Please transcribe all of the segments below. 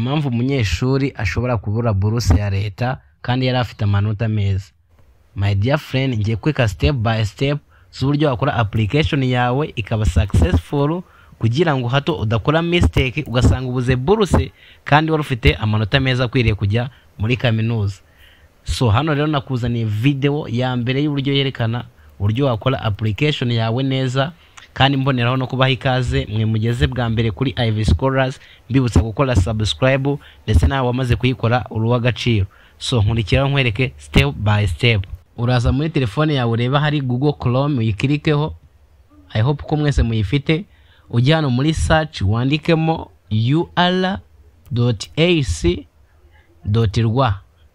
impamvu umunyeshuri ashobora kubura buruse ya leta kandi yari afite amanota meza. My dear friend, ngiye kweka step by step z'uburyo wakora application yawe ikaba successful kugira ngo hato udakora mistake ugasanga ubuze buruse kandi wari ufite amanota meza akwiriye kujya muri kaminuza. So hano rero nakuzaniye video ya mbere y'uburyo yerekana uburyo wakora application yawe neza, kandi mboneraho no kubaha ikaze mwe mugeze bwa mbere kuri Ivy Scholars, mbibutsa gukora subscribe ndetse nawe wamaze kuyikora uruwa gaciro. So nkurikiraho nkwereke step by step. Uraza muri telefone yawe ureba hari Google Chrome uyikirikeho. I hope ko mwese muyifite. Ujya hano muri search wandikemo ur.ac.rw.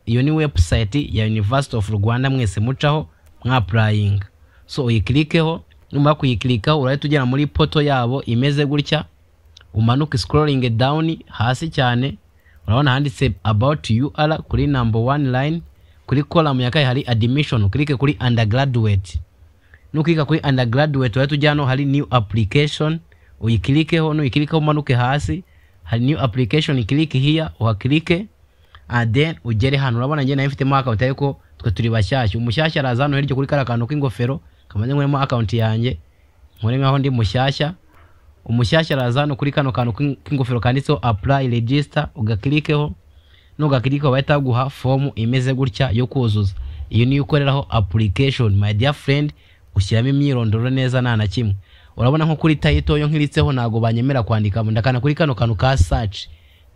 Iyo ni website ya University of Rwanda mwese mucaho mwapplying. So uyikirikeho, numara kuyikirikaho urahita ugera muri poto yabo imeze gutya, umanuka scrolling down hasi cyane urabona handitse about UR kuri number 1 line. Kuri column ya kai hari admission, klike kuri undergraduate. Nukika kuri undergraduate urahita ujya hano hari new application, uyikirikeho, uyikirikaho umanuke hasi hari new application, click here uhaklike and then ugere hano. Urabona nge nayifitemo account ariko twe turi bashyashya. Umushyashya araza hano hiryo kuri karakantu k'ingofero kamaze nkwemo account yanjye nkore nkaho ndi mushyashya. Umushyashya araza hano kuri kano kantu k'ingofero kanditseho apply register, ugakirikeho nugakirika bahita guha form imeze gutya yo kuzuza. Iyo ni ukoreraho application my dear friend, ushyiramo imyirondoro neza nta na kimwe. Urabona nko kuri title yo nkiritseho nago banyemera kwandika ndakana kuri kano kantu ka search.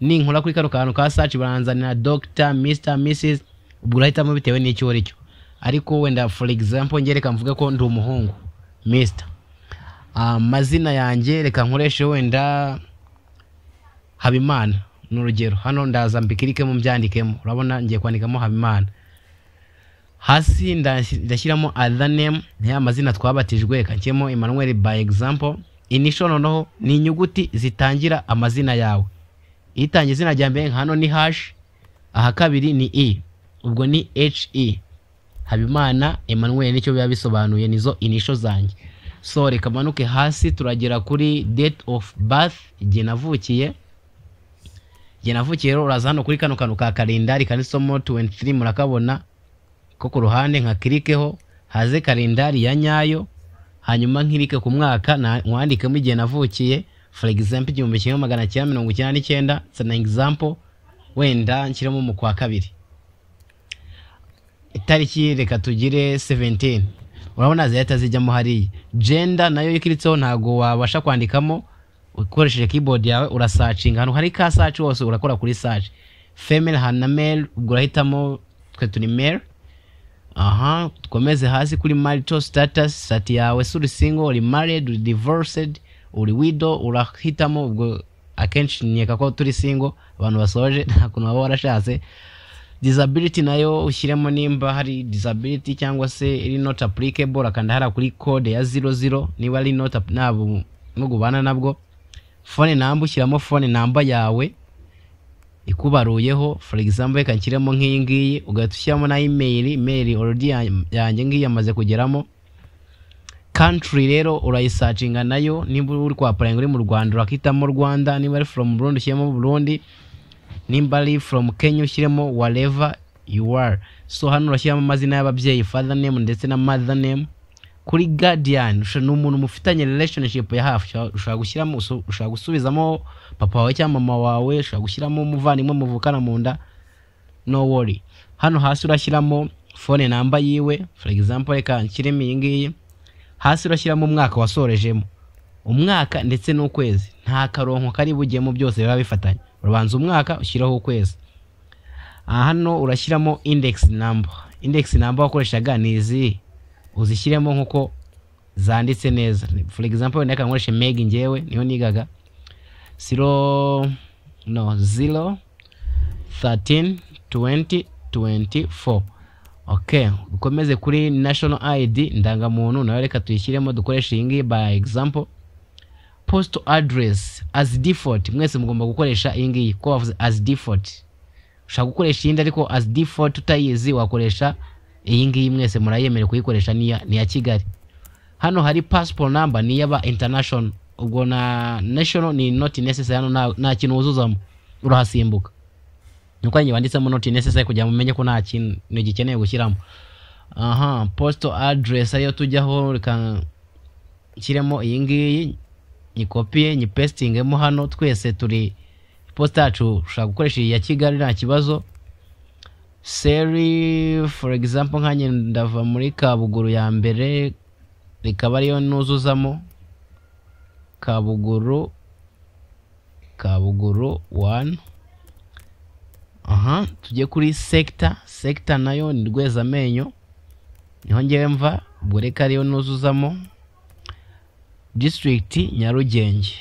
Ni nkora kuri kano kantu ka search baranzanira Dr. Mr. Mrs. Burahitamo bitewe n'icyo uri cyo. Ariko wenda for example ngereka mvuge ko ndi umuhungu Mr. Mazina yanjye reka nkoreshe wenda Habimana n'urugero. Hano ndaza mbikirike mu byandikemo. Urabona ngiye kwandikamo Habimana. Hasi ndashyiramo other name, ni amazina twabatijwe. Kankemo Emmanuel by example. Initial noneho ni inyuguti zitangira amazina yawe. Itangiye izina rya mbere hano ni hash, aha kabiri ni e, ubwo ni he. Habimana Emmanuel nicyo biba bisobanuye, nizo initial zanjye. So reka manuke hasi turagera kuri date of birth, igihe navukiye. Rero uraza hano kuri kano kantu ka kalendari kanisomo 23 murakabona ko ku ruhande nka klikeho haze kalendari ya nyayo, hanyuma nkirike ku mwaka mwandikemo igihe navukiye. For example 1999. It's an example, wenda nshyiramo mu kwa kabiri. Itariki reka tugire 17. Urabona zahita zijyamo hariya. Gender nayo yikiritseho ntago wabasha kwandikamo ukoresheje keyboard yawe, urasearching hano hari ka search wose urakora kuri search. Female hana male, ubwo urahitamo twe turi male. Tukomeze hasi kuri marital status, sati yawe suri single, uri married, uri divorced, uri widow, urahitamo. Ubwo akenshi nyeka ko turi single abantu basoje nta kuntu baba barashatse. Disability nayo ushyiremo nimba hari disability cyangwa se iri not applicable, akanda hara kuri code ya 00 niba ari not nabo mugubana nabwo. Phone number ushyiramo phone number yawe ikubaruyeho. For example reka nshyiremo nk'iyi ngiyi, ugatushyiramo na email already yanjye ngiyi yamaze kugeramo. Country rero urayisearchinga nayo, nimba uri kwa apply uri mu Rwanda urakitamo Rwanda, nimba ari from Burundi ushyiramo Burundi, nimba ari from Kenya ushyiremo wherever you are. So hano urashyiramo amazina y'ababyeyi, father name ndetse na mother name. Kuri guardian n'umuntu mufitanye relationship ya hafi ushaka gushyiramo, ushaka gusubizamo papa wawe cyangwa mama wawe, ushaka gushyiramo umuvandimwe muvukana mu nda, no worry. Hano hasi urashyiramo phone number yiwe. For example reka nshyiremo iyi ngiyi. Hasi urashyiramo umwaka wasorejemo, umwaka ndetse n'ukwezi. Nta karonko kari bugemo, byose biba bifatanye. Ubanza umwaka ushyiraho ukwezi. Hano urashyiramo index number. Index number wakoreshaga ni izi, uzishyiremo nkuko zanditse neza. For example ndeka nkoreshe Meg ngewe niyo nigaga 0 13 20 24. Okay, ukomeze kuri national ID ndangamuntu nayo reka tuyishyiremo dukoresha iyi by example. Postal address as default, mwese mugomba gukoresha iyi ngiyi ko bavuze as default. Ushaka gukoresha iyindi ariko as default utayizi wakoresha iyi ngiyi, mwese murayemere kuyikoresha ni ya Kigali. Hano hari passport number ni yaba international, ubwo na national ni not necessary, hano nta kintu uzuzamo. urahasimbuka nuko nyine wanditsemo not necessary kugira mumenye ko nta kintu gikeneye gushyiramo. Postal address ayo tujyaho reka kiremo iyi ngiyi ni copy ni pastingemo hano twese turi posta yacu ushaka gukoresha ya Kigali nta kibazo. Seri for example nkanye ndava muri Kabuguru ya mbere rikaba ariyo nuzuzamo Kabuguru 1. Tujye kuri sector nayo ni Rwezamenyo niho ngewe mva ubwo reka ariyo nuzuzamo district Nyarugenge.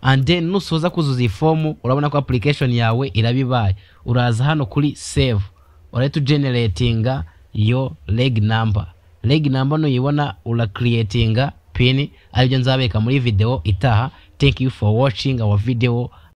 And then nusoza kuzuza ifomu urabona ko application yawe irabibaye, uraza hano kuri save urahita generatinga yo leg number no yibona ura creatinga pin aribyo nzabeka muri video itaha. Thank you for watching our video.